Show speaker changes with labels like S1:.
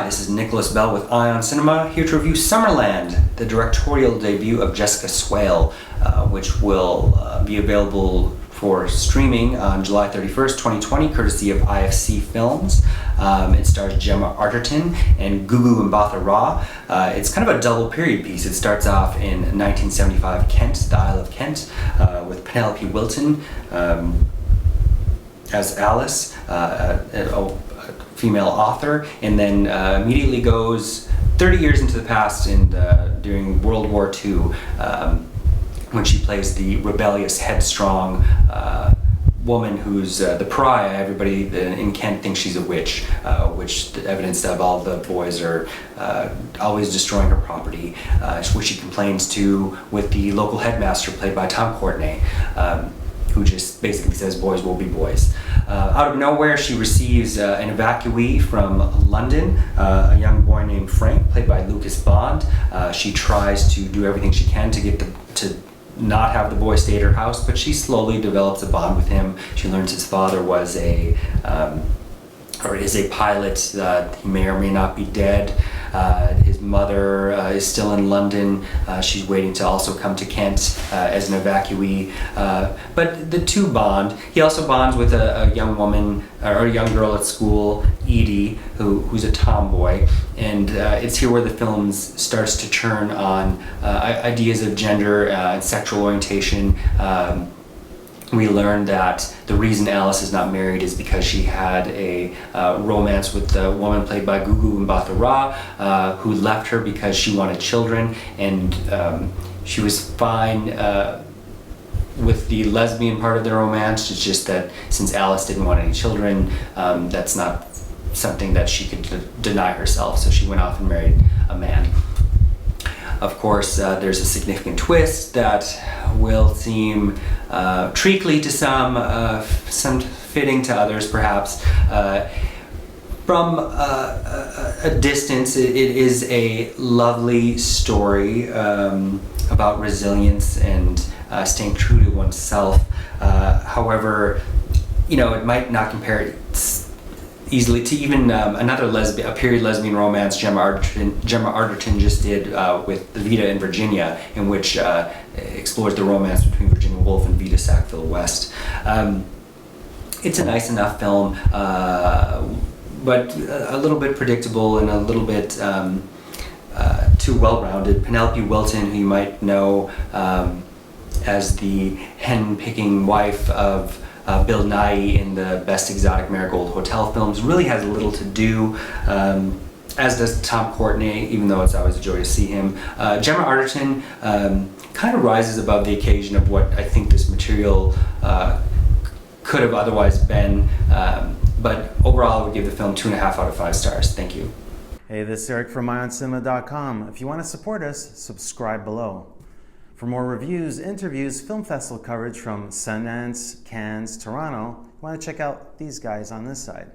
S1: This is Nicholas Bell with IONCINEMA, here to review Summerland, the directorial debut of Jessica Swale, which will be available for streaming on July 31st, 2020, courtesy of IFC Films. It stars Gemma, Arterton, and Gugu and Mbatha-Raw. It's kind of a double period piece. It starts off in 1975 Kent, the Isle of Kent, with Penelope Wilton as Alice, a female author, and then immediately goes 30 years into the past and during World War II, when she plays the rebellious, headstrong woman who's the pariah. Everybody in Kent thinks she's a witch, which the evidence of all the boys are always destroying her property, which she complains to with the local headmaster, played by Courtenay, who just basically says boys will be boys. Out of nowhere, she receives an evacuee from London, a young boy named Frank, played by Lucas Bond. She tries to do everything she can to get to not have the boy stay at her house, but she slowly develops a bond with him. She learns his father was is a pilot. He may or may not be dead. His mother is still in London. She's waiting to also come to Kent as an evacuee. But the two bond. He also bonds with a young woman, or a young girl at school, Edie, who's a tomboy. And it's here where the film starts to turn on ideas of gender and sexual orientation. We learn that the reason Alice is not married is because she had a romance with the woman played by Gugu and Mbatha-Raw, who left her because she wanted children, and she was fine with the lesbian part of the romance. It's just that since Alice didn't want any children, that's not something that she could deny herself, so she went off and married a man. Of course, there's a significant twist that will seem treacly to some fitting to others, perhaps. From a distance, it is a lovely story about resilience and staying true to oneself. However, it might not compare easily to even a period lesbian romance Gemma Arterton just did with Vita in Virginia, in which explores the romance between Virginia Woolf and Vita Sackville West. It's a nice enough film, but a little bit predictable and a little bit too well-rounded. Penelope Wilton, who you might know as the hen-picking wife of Bill Nighy in the Best Exotic Marigold Hotel films, really has little to do, as does Courtenay, even though it's always a joy to see him. Gemma Arterton kind of rises above the occasion of what I think this material could have otherwise been, but overall I would give the film 2.5 out of 5 stars. Thank you.
S2: Hey, this is Eric from IONCINEMA.com. If you want to support us, subscribe below. For more reviews, interviews, film festival coverage from Sundance, Cannes, Toronto, you want to check out these guys on this side.